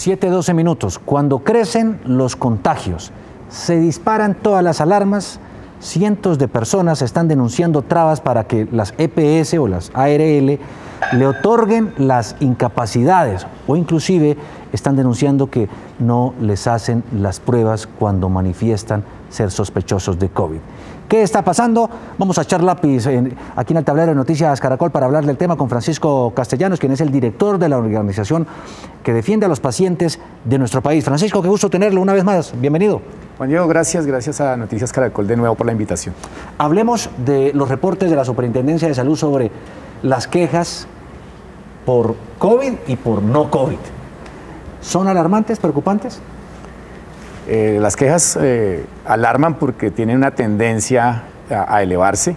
7:12 minutos. Cuando crecen los contagios, se disparan todas las alarmas, cientos de personas están denunciando trabas para que las EPS o las ARL le otorguen las incapacidades o inclusive están denunciando que no les hacen las pruebas cuando manifiestan ser sospechosos de COVID. ¿Qué está pasando? Vamos a echar lápiz aquí en el tablero de Noticias Caracol para hablar del tema con Francisco Castellanos, quien es el director de la organización que defiende a los pacientes de nuestro país. Francisco, qué gusto tenerlo una vez más. Bienvenido. Juan Diego, gracias a Noticias Caracol de nuevo por la invitación. Hablemos de los reportes de la Superintendencia de Salud sobre las quejas por COVID y por no COVID. ¿Son alarmantes, preocupantes? Las quejas alarman porque tienen una tendencia a elevarse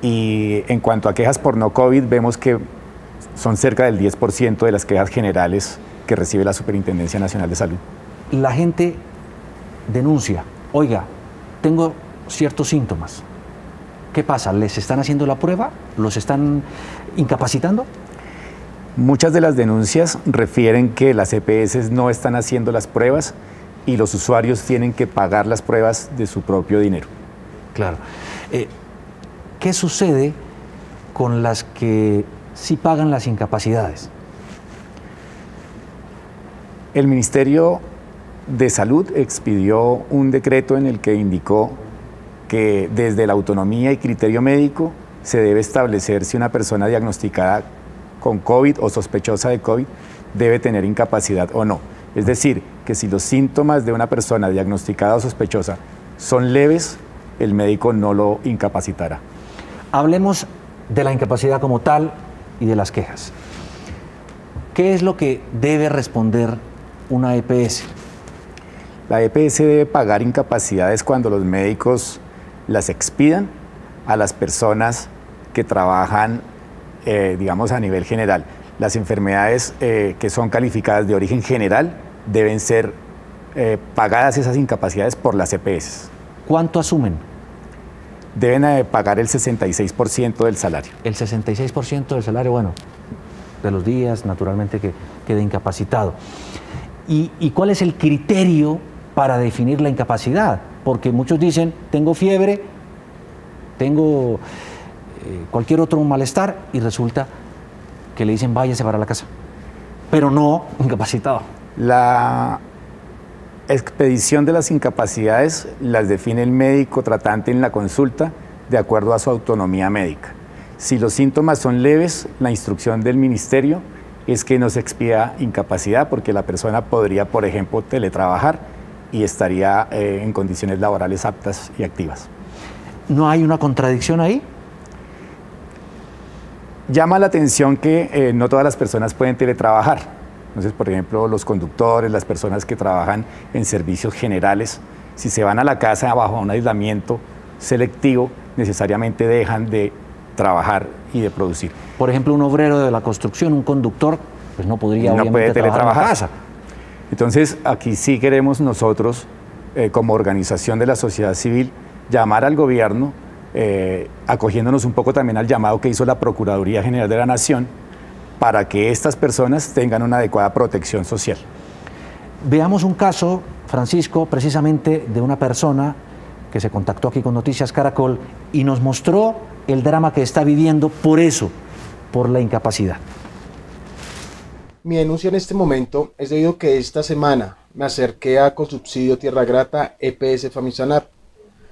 y en cuanto a quejas por no COVID vemos que son cerca del 10% de las quejas generales que recibe la Superintendencia Nacional de Salud. La gente denuncia, oiga, tengo ciertos síntomas. ¿Qué pasa? ¿Les están haciendo la prueba? ¿Los están incapacitando? Muchas de las denuncias refieren que las EPS no están haciendo las pruebas y los usuarios tienen que pagar las pruebas de su propio dinero. Claro. ¿Qué sucede con las que sí pagan las incapacidades? El Ministerio de Salud expidió un decreto en el que indicó que desde la autonomía y criterio médico se debe establecer si una persona diagnosticada con COVID o sospechosa de COVID debe tener incapacidad o no. Es decir, que si los síntomas de una persona diagnosticada o sospechosa son leves, el médico no lo incapacitará. Hablemos de la incapacidad como tal y de las quejas. ¿Qué es lo que debe responder una EPS? La EPS debe pagar incapacidades cuando los médicos las expidan a las personas que trabajan, digamos, a nivel general. Las enfermedades que son calificadas de origen general deben ser pagadas esas incapacidades por las EPS. ¿Cuánto asumen? Deben pagar el 66% del salario. El 66% del salario, bueno, de los días, naturalmente, que quede incapacitado. ¿Y cuál es el criterio para definir la incapacidad? Porque muchos dicen, tengo fiebre, tengo cualquier otro malestar, y resulta que le dicen, váyase para la casa, pero no incapacitado. La expedición de las incapacidades las define el médico tratante en la consulta de acuerdo a su autonomía médica. Si los síntomas son leves, la instrucción del ministerio es que no se expida incapacidad porque la persona podría, por ejemplo, teletrabajar y estaría en condiciones laborales aptas y activas. ¿No hay una contradicción ahí? Llama la atención que no todas las personas pueden teletrabajar. Entonces, por ejemplo, los conductores, las personas que trabajan en servicios generales, si se van a la casa bajo un aislamiento selectivo, necesariamente dejan de trabajar y de producir. Por ejemplo, un obrero de la construcción, un conductor, pues no podría no puede teletrabajar en la casa. Entonces, aquí sí queremos nosotros, como organización de la sociedad civil, llamar al gobierno, acogiéndonos un poco también al llamado que hizo la Procuraduría General de la Nación, para que estas personas tengan una adecuada protección social. Veamos un caso, Francisco, precisamente de una persona que se contactó aquí con Noticias Caracol y nos mostró el drama que está viviendo por eso, por la incapacidad. Mi denuncia en este momento es debido a que esta semana me acerqué a Consubsidio Tierra Grata EPS Famisanar,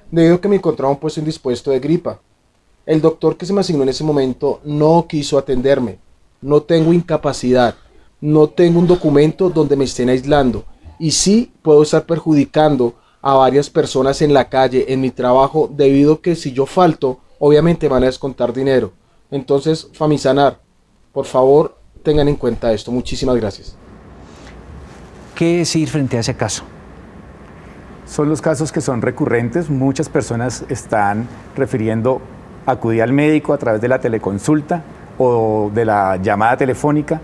debido a que me encontraba un puesto indispuesto de gripa. El doctor que se me asignó en ese momento no quiso atenderme. No tengo incapacidad, no tengo un documento donde me estén aislando y sí puedo estar perjudicando a varias personas en la calle, en mi trabajo, debido a que si yo falto, obviamente van a descontar dinero. Entonces, Famisanar, por favor, tengan en cuenta esto. Muchísimas gracias. ¿Qué decir frente a ese caso? Son los casos que son recurrentes. Muchas personas están refiriendo acudir al médico a través de la teleconsulta o de la llamada telefónica,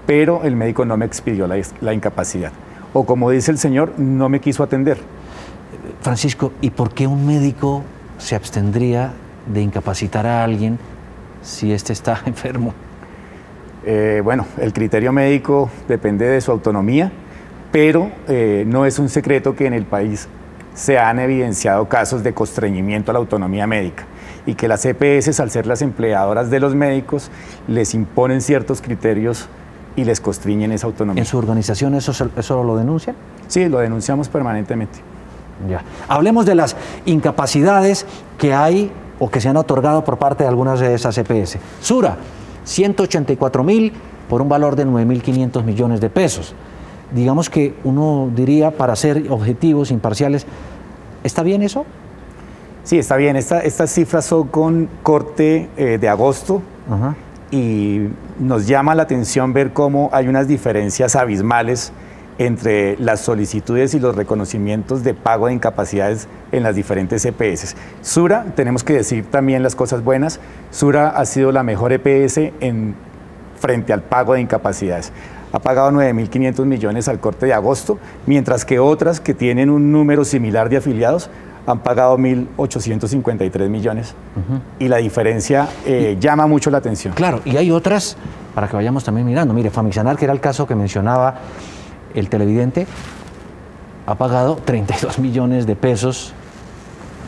pero el médico no me expidió la incapacidad. O como dice el señor, no me quiso atender. Francisco, ¿y por qué un médico se abstendría de incapacitar a alguien si éste está enfermo? Bueno, el criterio médico depende de su autonomía pero no es un secreto que en el país se han evidenciado casos de constreñimiento a la autonomía médica y que las EPS, al ser las empleadoras de los médicos, les imponen ciertos criterios y les constriñen esa autonomía. ¿En su organización eso lo denuncian? Sí, lo denunciamos permanentemente. Ya. Hablemos de las incapacidades que hay o que se han otorgado por parte de algunas de esas EPS. Sura, 184.000 por un valor de 9.500 millones de pesos. Digamos que uno diría, para ser objetivos, imparciales, ¿está bien eso? Sí, está bien. Estas cifras son con corte de agosto. Ajá. Y nos llama la atención ver cómo hay unas diferencias abismales entre las solicitudes y los reconocimientos de pago de incapacidades en las diferentes EPS. Sura, tenemos que decir también las cosas buenas, Sura ha sido la mejor EPS frente al pago de incapacidades. Ha pagado 9.500 millones al corte de agosto, mientras que otras que tienen un número similar de afiliados han pagado 1.853 millones. Y la diferencia llama mucho la atención. Claro, y hay otras, para que vayamos también mirando. Mire, Famisanar, que era el caso que mencionaba el televidente, ha pagado 32 millones de pesos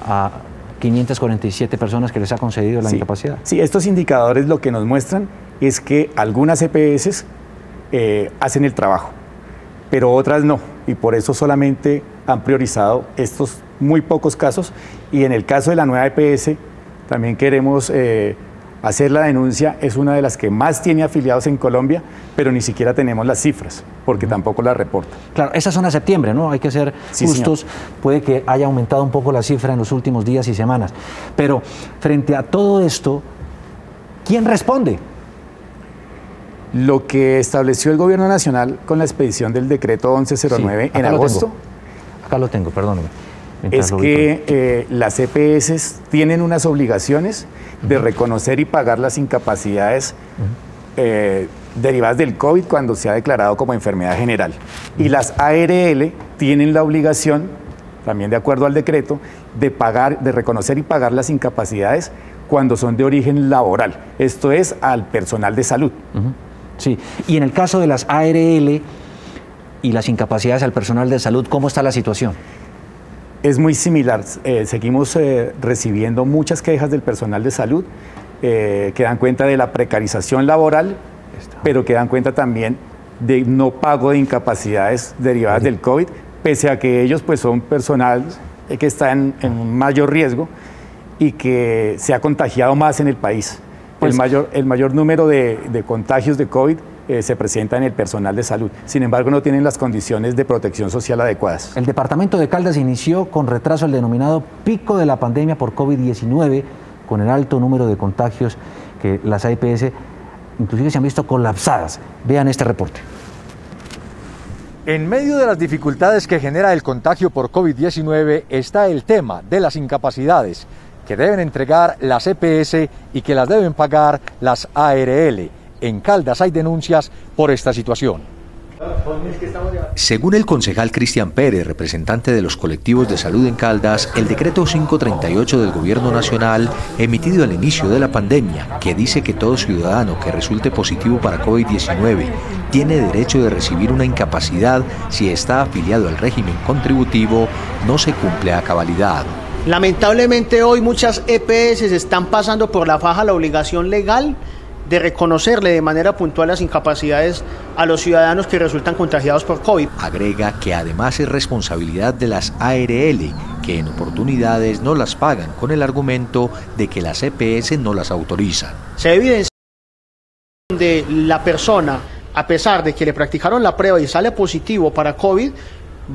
a 547 personas que les ha concedido la incapacidad. Sí, estos indicadores lo que nos muestran es que algunas EPS hacen el trabajo, pero otras no, y por eso solamente han priorizado estos muy pocos casos. Y en el caso de la nueva EPS también queremos hacer la denuncia. Es una de las que más tiene afiliados en Colombia, pero ni siquiera tenemos las cifras porque tampoco las reporta. Claro, esas son a septiembre, ¿no? Hay que ser justos. Señor. Puede que haya aumentado un poco la cifra en los últimos días y semanas, pero frente a todo esto, ¿quién responde? Lo que estableció el Gobierno Nacional con la expedición del decreto 1109 en agosto. Acá lo tengo, perdóneme. Es que las EPS tienen unas obligaciones de reconocer y pagar las incapacidades derivadas del COVID cuando se ha declarado como enfermedad general. Y las ARL tienen la obligación, también de acuerdo al decreto, de reconocer y pagar las incapacidades cuando son de origen laboral. Esto es al personal de salud. Sí, y en el caso de las ARL y las incapacidades al personal de salud, ¿cómo está la situación? Es muy similar. Seguimos recibiendo muchas quejas del personal de salud que dan cuenta de la precarización laboral, pero que dan cuenta también de no pago de incapacidades derivadas del COVID, pese a que ellos pues son personal que está en mayor riesgo y que se ha contagiado más en el país. Pues, el mayor número de contagios de COVID se presenta en el personal de salud. Sin embargo, no tienen las condiciones de protección social adecuadas. El departamento de Caldas inició con retraso el denominado pico de la pandemia por COVID-19, con el alto número de contagios que las EPS inclusive se han visto colapsadas. Vean este reporte. En medio de las dificultades que genera el contagio por COVID-19 está el tema de las incapacidades que deben entregar las EPS y que las deben pagar las ARL. En Caldas hay denuncias por esta situación. Según el concejal Cristian Pérez, representante de los colectivos de salud en Caldas, el decreto 538 del Gobierno Nacional, emitido al inicio de la pandemia, que dice que todo ciudadano que resulte positivo para COVID-19 tiene derecho de recibir una incapacidad si está afiliado al régimen contributivo, no se cumple a cabalidad. Lamentablemente hoy muchas EPS están pasando por la faja la obligación legal de reconocerle de manera puntual las incapacidades a los ciudadanos que resultan contagiados por COVID. Agrega que además es responsabilidad de las ARL, que en oportunidades no las pagan con el argumento de que las EPS no las autorizan. Se evidencia donde la persona, a pesar de que le practicaron la prueba y sale positivo para COVID,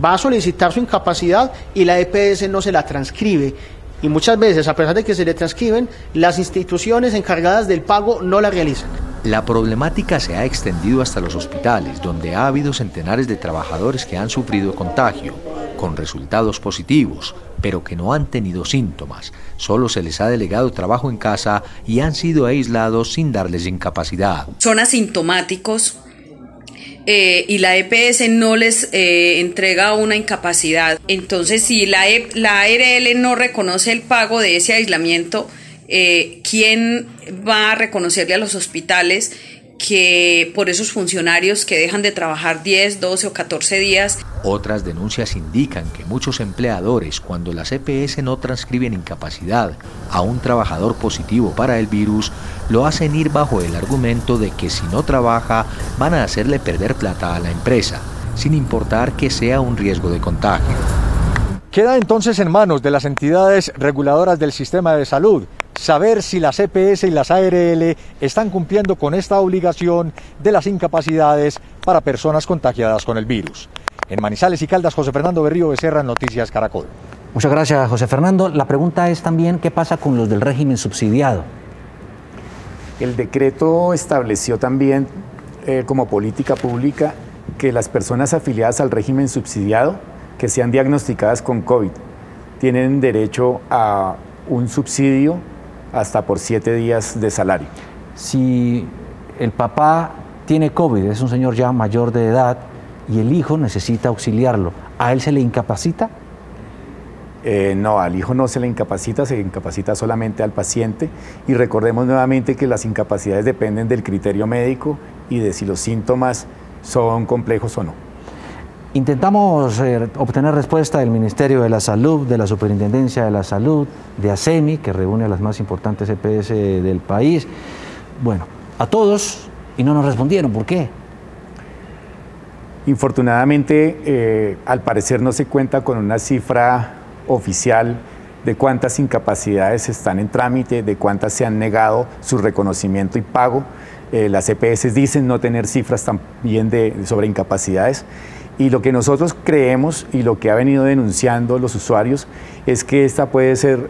va a solicitar su incapacidad y la EPS no se la transcribe. Y muchas veces, a pesar de que se le transcriben, las instituciones encargadas del pago no la realizan. La problemática se ha extendido hasta los hospitales, donde ha habido centenares de trabajadores que han sufrido contagio, con resultados positivos, pero que no han tenido síntomas. Solo se les ha delegado trabajo en casa y han sido aislados sin darles incapacidad. Son asintomáticos. Y la EPS no les entrega una incapacidad. Entonces, si la ARL no reconoce el pago de ese aislamiento, ¿quién va a reconocerle a los hospitales que por esos funcionarios que dejan de trabajar 10, 12 o 14 días. Otras denuncias indican que muchos empleadores, cuando las EPS no transcriben incapacidad a un trabajador positivo para el virus, lo hacen ir bajo el argumento de que si no trabaja van a hacerle perder plata a la empresa, sin importar que sea un riesgo de contagio. Queda entonces en manos de las entidades reguladoras del sistema de salud saber si las EPS y las ARL están cumpliendo con esta obligación de las incapacidades para personas contagiadas con el virus. En Manizales y Caldas, José Fernando Berrío Becerra, Noticias Caracol. Muchas gracias, José Fernando. La pregunta es también, ¿qué pasa con los del régimen subsidiado? El decreto estableció también como política pública que las personas afiliadas al régimen subsidiado que sean diagnosticadas con COVID tienen derecho a un subsidio hasta por 7 días de salario. Si el papá tiene COVID, es un señor ya mayor de edad, y el hijo necesita auxiliarlo, ¿a él se le incapacita? No, al hijo no se le incapacita solamente al paciente, y recordemos nuevamente que las incapacidades dependen del criterio médico y de si los síntomas son complejos o no. Intentamos obtener respuesta del Ministerio de la Salud, de la Superintendencia de la Salud, de ASEMI, que reúne a las más importantes EPS del país. Bueno, a todos, y no nos respondieron. ¿Por qué? Infortunadamente, al parecer no se cuenta con una cifra oficial de cuántas incapacidades están en trámite, de cuántas se han negado su reconocimiento y pago. Las EPS dicen no tener cifras también sobre incapacidades. Y lo que nosotros creemos y lo que ha venido denunciando los usuarios es que esta puede ser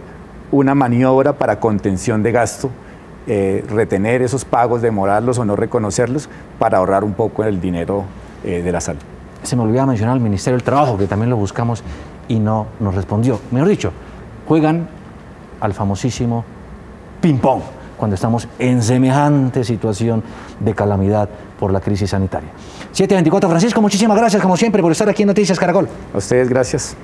una maniobra para contención de gasto, retener esos pagos, demorarlos o no reconocerlos para ahorrar un poco el dinero de la salud. Se me olvidaba mencionar al Ministerio del Trabajo, que también lo buscamos y no nos respondió. Mejor dicho, juegan al famosísimo ping-pong cuando estamos en semejante situación de calamidad por la crisis sanitaria. 7:24, Francisco, muchísimas gracias como siempre por estar aquí en Noticias Caracol. A ustedes, gracias.